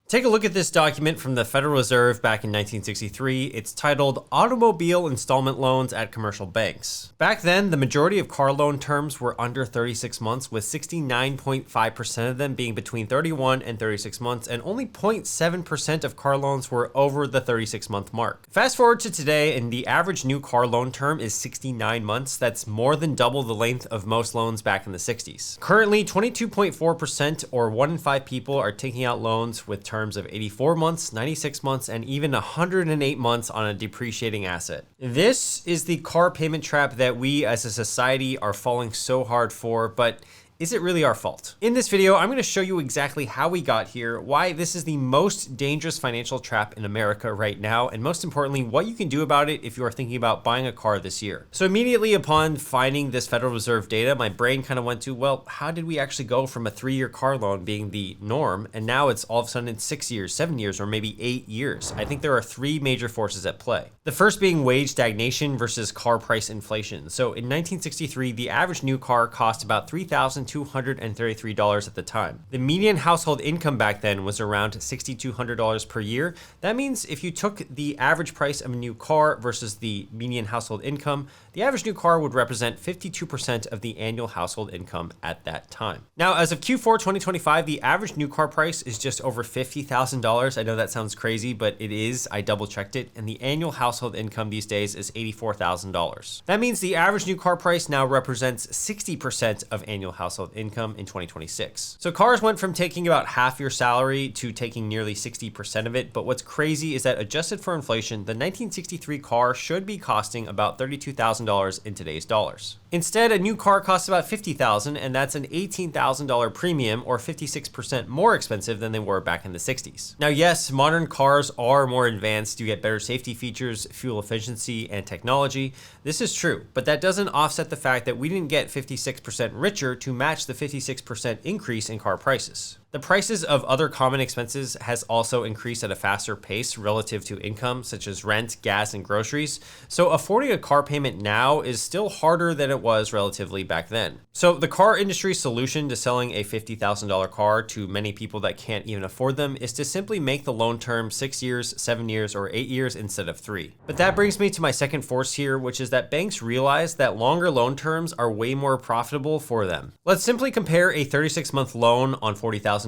Take a look at this document from the Federal Reserve back in 1963. It's titled Automobile Installment Loans at Commercial Banks. Back then, the majority of car loan terms were under 36 months, with 69.5% of them being between 31 and 36 months, and only 0.7% of car loans were over the 36-month mark. Fast forward to today, and the average new car loan term is 69 months. That's more than double the length of most loans back in the 60s. Currently, 22.4% or 1 in 5 people are taking out loans with terms of 84 months, 96 months, and even 108 months on a depreciating asset. This is the car payment trap that we as a society are falling so hard for, but is it really our fault? In this video, I'm going to show you exactly how we got here, why this is the most dangerous financial trap in America right now, and most importantly, what you can do about it if you are thinking about buying a car this year. So immediately upon finding this Federal Reserve data, my brain kind of went to, well, how did we actually go from a 3-year car loan being the norm, and now it's all of a sudden 6 years, 7 years, or maybe 8 years? I think there are 3 major forces at play. The first being wage stagnation versus car price inflation. So in 1963, the average new car cost about $3,233 at the time. The median household income back then was around $6,200 per year. That means if you took the average price of a new car versus the median household income, the average new car would represent 52% of the annual household income at that time. Now, as of Q4 2025, the average new car price is just over $50,000. I know that sounds crazy, but it is. I double checked it, and the annual household income these days is $84,000. That means the average new car price now represents 60% of annual household income in 2026. So cars went from taking about half your salary to taking nearly 60% of it. But what's crazy is that adjusted for inflation, the 1963 car should be costing about $32,000 in today's dollars. Instead, a new car costs about $50,000, and that's an $18,000 premium, or 56% more expensive than they were back in the 60s. Now, yes, modern cars are more advanced. You get better safety features, fuel efficiency, and technology. This is true, but that doesn't offset the fact that we didn't get 56% richer to match the 56% increase in car prices. The prices of other common expenses has also increased at a faster pace relative to income, such as rent, gas, and groceries. So affording a car payment now is still harder than it was relatively back then. So the car industry's solution to selling a $50,000 car to many people that can't even afford them is to simply make the loan term 6 years, 7 years, or 8 years instead of 3. But that brings me to my second force here, which is that banks realize that longer loan terms are way more profitable for them. Let's simply compare a 36-month loan on $40,000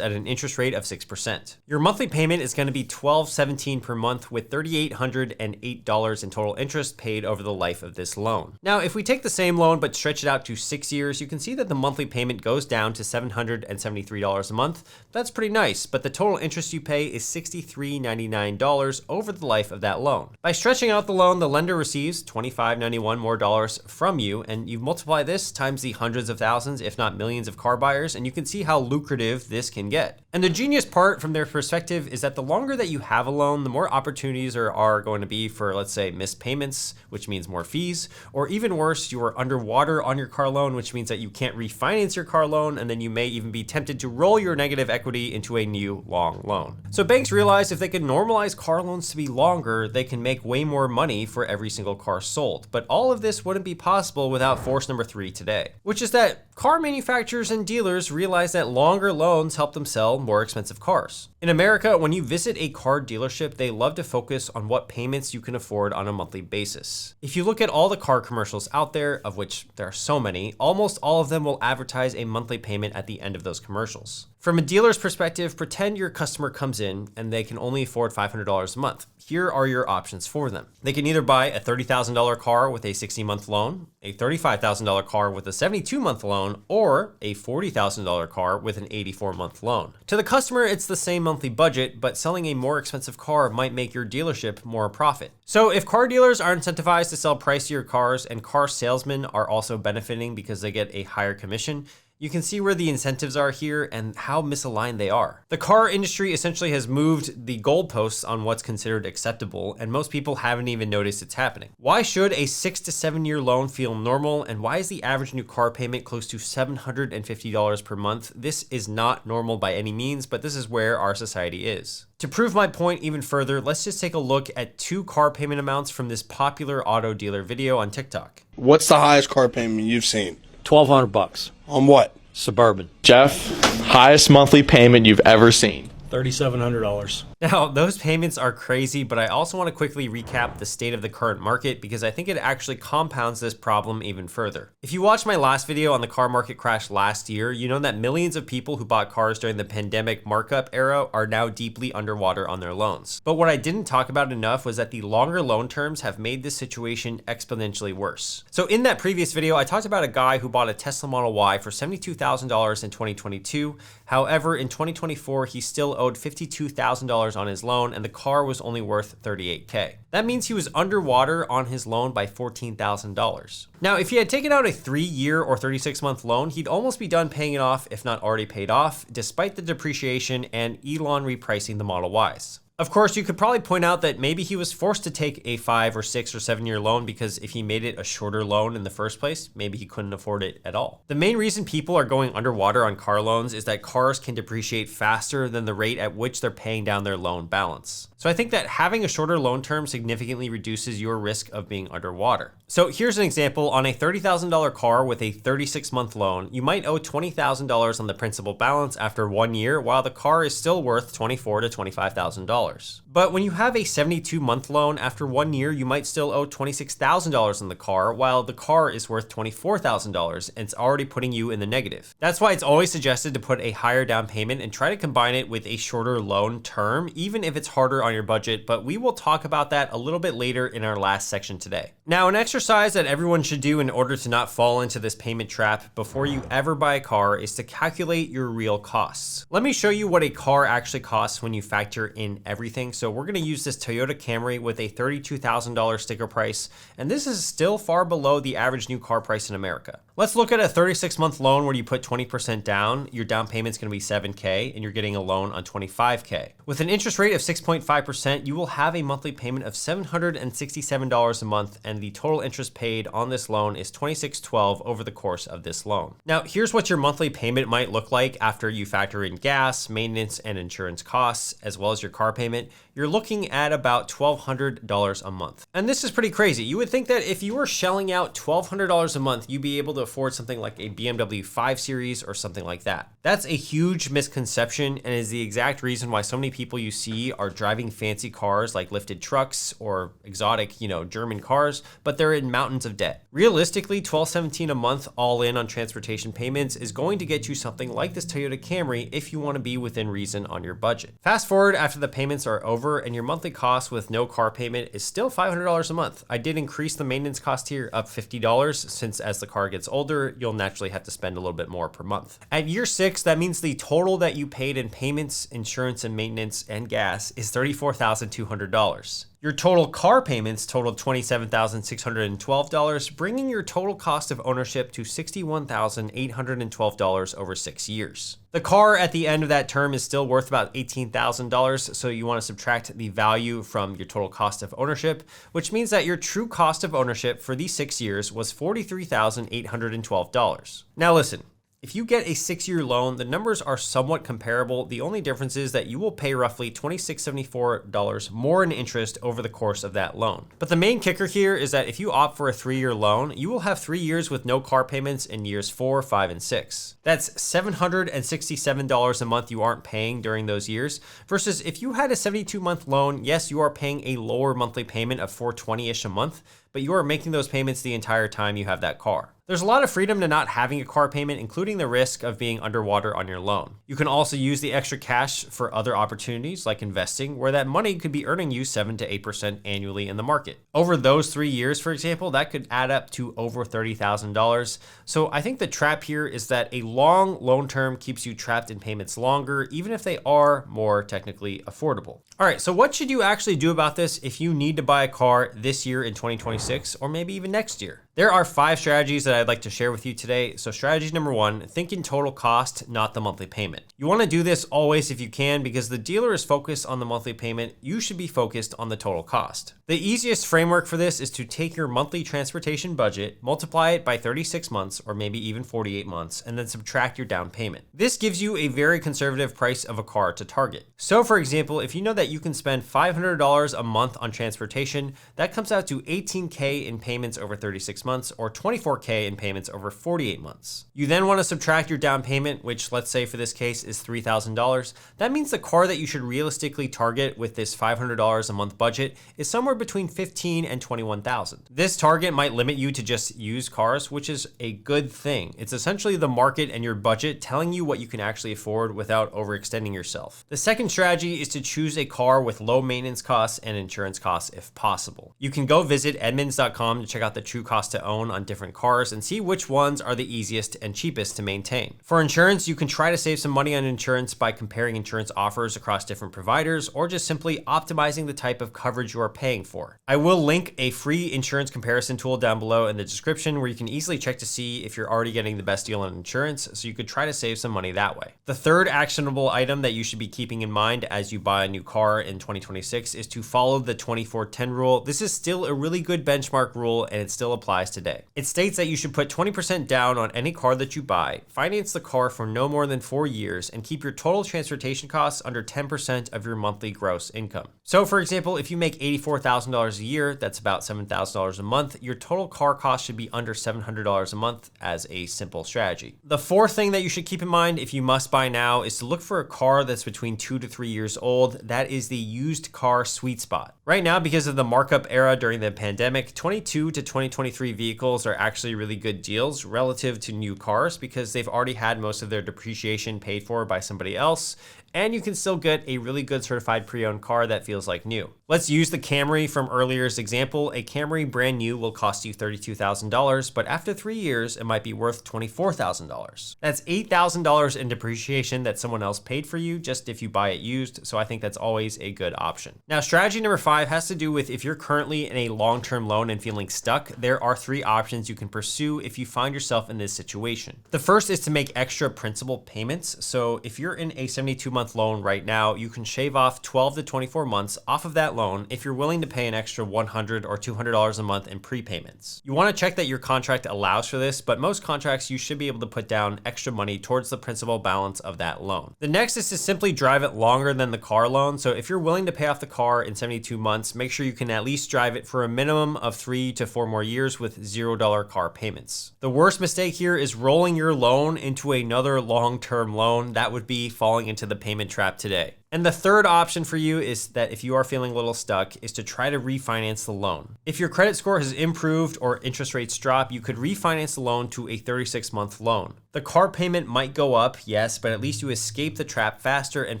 at an interest rate of 6%. Your monthly payment is going to be $1,217 per month, with $3,808 in total interest paid over the life of this loan. Now, if we take the same loan but stretch it out to 6 years, you can see that the monthly payment goes down to $773 a month. That's pretty nice, but the total interest you pay is $63.99 over the life of that loan. By stretching out the loan, the lender receives $25.91 more dollars from you, and you multiply this times the hundreds of thousands, if not millions, of car buyers, and you can see how lucrative this can get. And the genius part from their perspective is that the longer that you have a loan, the more opportunities there are going to be for, let's say, missed payments, which means more fees, or even worse, you are underwater on your car loan, which means that you can't refinance your car loan, and then you may even be tempted to roll your negative equity into a new long loan. So banks realize if they can normalize car loans to be longer, they can make way more money for every single car sold. But all of this wouldn't be possible without force number 3 today, which is that car manufacturers and dealers realize that longer loans help them sell more expensive cars. In America, when you visit a car dealership, they love to focus on what payments you can afford on a monthly basis. If you look at all the car commercials out there, of which there are so many, almost all of them will advertise a monthly payment at the end of those commercials. From a dealer's perspective, pretend your customer comes in and they can only afford $500 a month. Here are your options for them. They can either buy a $30,000 car with a 60-month loan, a $35,000 car with a 72-month loan, or a $40,000 car with an 84-month loan. To the customer, it's the same monthly budget, but selling a more expensive car might make your dealership more profit. So if car dealers are incentivized to sell pricier cars and car salesmen are also benefiting because they get a higher commission, you can see where the incentives are here and how misaligned they are. The car industry essentially has moved the goalposts on what's considered acceptable, and most people haven't even noticed it's happening. Why should a 6 to 7 year loan feel normal, and why is the average new car payment close to $750 per month? This is not normal by any means, but this is where our society is. To prove my point even further, let's just take a look at 2 car payment amounts from this popular auto dealer video on TikTok. What's the highest car payment you've seen? $1,200. On what? Suburban. Jeff, highest monthly payment you've ever seen? $3,700. Now, those payments are crazy, but I also want to quickly recap the state of the current market because I think it actually compounds this problem even further. If you watched my last video on the car market crash last year, you know that millions of people who bought cars during the pandemic markup era are now deeply underwater on their loans. But what I didn't talk about enough was that the longer loan terms have made this situation exponentially worse. So in that previous video, I talked about a guy who bought a Tesla Model Y for $72,000 in 2022. However, in 2024, he still owed $52,000 on his loan and the car was only worth $38K. That means he was underwater on his loan by $14,000. Now, if he had taken out a 3-year or 36-month loan, he'd almost be done paying it off, if not already paid off, despite the depreciation and Elon repricing the Model Ys. Of course, you could probably point out that maybe he was forced to take a 5 or 6 or 7-year loan because if he made it a shorter loan in the first place, maybe he couldn't afford it at all. The main reason people are going underwater on car loans is that cars can depreciate faster than the rate at which they're paying down their loan balance. So I think that having a shorter loan term significantly reduces your risk of being underwater. So here's an example. On a $30,000 car with a 36-month loan, you might owe $20,000 on the principal balance after 1 year, while the car is still worth $24,000 to $25,000. But when you have a 72-month loan, after 1 year, you might still owe $26,000 on the car, while the car is worth $24,000 and it's already putting you in the negative. That's why it's always suggested to put a higher down payment and try to combine it with a shorter loan term, even if it's harder on your budget, but we will talk about that a little bit later in our last section today. Now, an exercise that everyone should do in order to not fall into this payment trap before you ever buy a car is to calculate your real costs. Let me show you what a car actually costs when you factor in everything. So we're going to use this Toyota Camry with a $32,000 sticker price, and this is still far below the average new car price in America. Let's look at a 36-month loan where you put 20% down. Your down payment's going to be $7K and you're getting a loan on $25K. With an interest rate of 6.5%, you will have a monthly payment of $767 a month, and the total interest paid on this loan is $2612 over the course of this loan. Now, here's what your monthly payment might look like after you factor in gas, maintenance, and insurance costs, as well as your car payment. You're looking at about $1,200 a month. And this is pretty crazy. You would think that if you were shelling out $1,200 a month, you'd be able to afford something like a BMW 5 Series or something like that. That's a huge misconception and is the exact reason why so many people you see are driving fancy cars like lifted trucks or exotic, German cars, but they're in mountains of debt. Realistically, $1,217 a month all in on transportation payments is going to get you something like this Toyota Camry if you want to be within reason on your budget. Fast forward after the payments are over and your monthly cost with no car payment is still $500 a month. I did increase the maintenance cost here up $50 since as the car gets older, you'll naturally have to spend a little bit more per month. At year 6, that means the total that you paid in payments, insurance and maintenance and gas is $34,200. Your total car payments totaled $27,612, bringing your total cost of ownership to $61,812 over 6 years. The car at the end of that term is still worth about $18,000, so you want to subtract the value from your total cost of ownership, which means that your true cost of ownership for these 6 years was $43,812. Now listen. If you get a 6-year loan, the numbers are somewhat comparable. The only difference is that you will pay roughly $2,674 more in interest over the course of that loan. But the main kicker here is that if you opt for a 3-year loan, you will have 3 years with no car payments in years 4, 5, and 6. That's $767 a month you aren't paying during those years, versus if you had a 72-month loan, yes, you are paying a lower monthly payment of $420-ish a month, but you are making those payments the entire time you have that car. There's a lot of freedom to not having a car payment, including the risk of being underwater on your loan. You can also use the extra cash for other opportunities like investing, where that money could be earning you 7 to 8% annually in the market. Over those 3 years, for example, that could add up to over $30,000. So I think the trap here is that a long loan term keeps you trapped in payments longer, even if they are more technically affordable. All right, so what should you actually do about this if you need to buy a car this year in 2026 or maybe even next year? There are 5 strategies that I'd like to share with you today. So strategy number 1, think in total cost, not the monthly payment. You want to do this always if you can, because the dealer is focused on the monthly payment. You should be focused on the total cost. The easiest framework for this is to take your monthly transportation budget, multiply it by 36 months or maybe even 48 months, and then subtract your down payment. This gives you a very conservative price of a car to target. So for example, if you know that you can spend $500 a month on transportation, that comes out to $18K in payments over 36 months, or $24K in payments over 48 months. You then want to subtract your down payment, which let's say for this case is $3,000. That means the car that you should realistically target with this $500 a month budget is somewhere between $15,000 and $21,000. This target might limit you to just used cars, which is a good thing. It's essentially the market and your budget telling you what you can actually afford without overextending yourself. The second strategy is to choose a car with low maintenance costs and insurance costs if possible. You can go visit Edmunds.com to check out the true cost to own on different cars and see which ones are the easiest and cheapest to maintain. For insurance, you can try to save some money on insurance by comparing insurance offers across different providers or just simply optimizing the type of coverage you are paying for. I will link a free insurance comparison tool down below in the description where you can easily check to see if you're already getting the best deal on insurance, so you could try to save some money that way. The third actionable item that you should be keeping in mind as you buy a new car in 2026 is to follow the 24-10 rule. This is still a really good benchmark rule and it still applies today. It states that you should put 20% down on any car that you buy, finance the car for no more than 4 years, and keep your total transportation costs under 10% of your monthly gross income. So for example, if you make $84,000 a year, that's about $7,000 a month, your total car cost should be under $700 a month as a simple strategy. The fourth thing that you should keep in mind if you must buy now is to look for a car that's between 2 to 3 years old. That is the used car sweet spot. Right now, because of the markup era during the pandemic, 22 to 2023 vehicles are actually really good deals relative to new cars because they've already had most of their depreciation paid for by somebody else, and you can still get a really good certified pre-owned car that feels like new. Let's use the Camry from earlier's example. A Camry brand new will cost you $32,000, but after 3 years, it might be worth $24,000. That's $8,000 in depreciation that someone else paid for you just if you buy it used, so I think that's always a good option. Now, strategy number 5 has to do with if you're currently in a long-term loan and feeling stuck, there are 3 options you can pursue if you find yourself in this situation. The first is to make extra principal payments. So if you're in a 72-month loan right now, you can shave off 12 to 24 months off of that loan if you're willing to pay an extra $100 or $200 a month in prepayments. You want to check that your contract allows for this, but most contracts you should be able to put down extra money towards the principal balance of that loan. The next is to simply drive it longer than the car loan. So if you're willing to pay off the car in 72 months, make sure you can at least drive it for a minimum of 3 to 4 more years with $0 car payments. The worst mistake here is rolling your loan into another long-term loan. That would be falling into the payment trap today. And the third option for you is that if you are feeling a little stuck is to try to refinance the loan. If your credit score has improved or interest rates drop, you could refinance the loan to a 36-month loan. The car payment might go up, yes, but at least you escape the trap faster and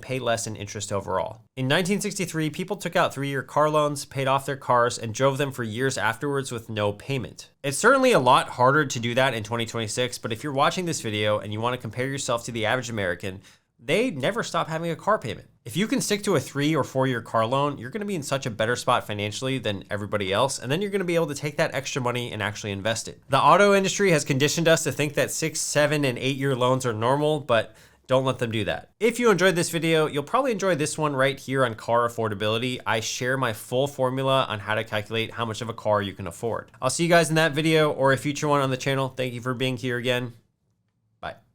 pay less in interest overall. In 1963, people took out 3-year car loans, paid off their cars, and drove them for years afterwards with no payment. It's certainly a lot harder to do that in 2026, but if you're watching this video and you want to compare yourself to the average American, they never stop having a car payment. If you can stick to a 3 or 4 year car loan, you're going to be in such a better spot financially than everybody else, and then you're going to be able to take that extra money and actually invest it. The auto industry has conditioned us to think that 6, 7, and 8 year loans are normal, but don't let them do that. If you enjoyed this video, you'll probably enjoy this one right here on car affordability. I share my full formula on how to calculate how much of a car you can afford. I'll see you guys in that video or a future one on the channel. Thank you for being here again.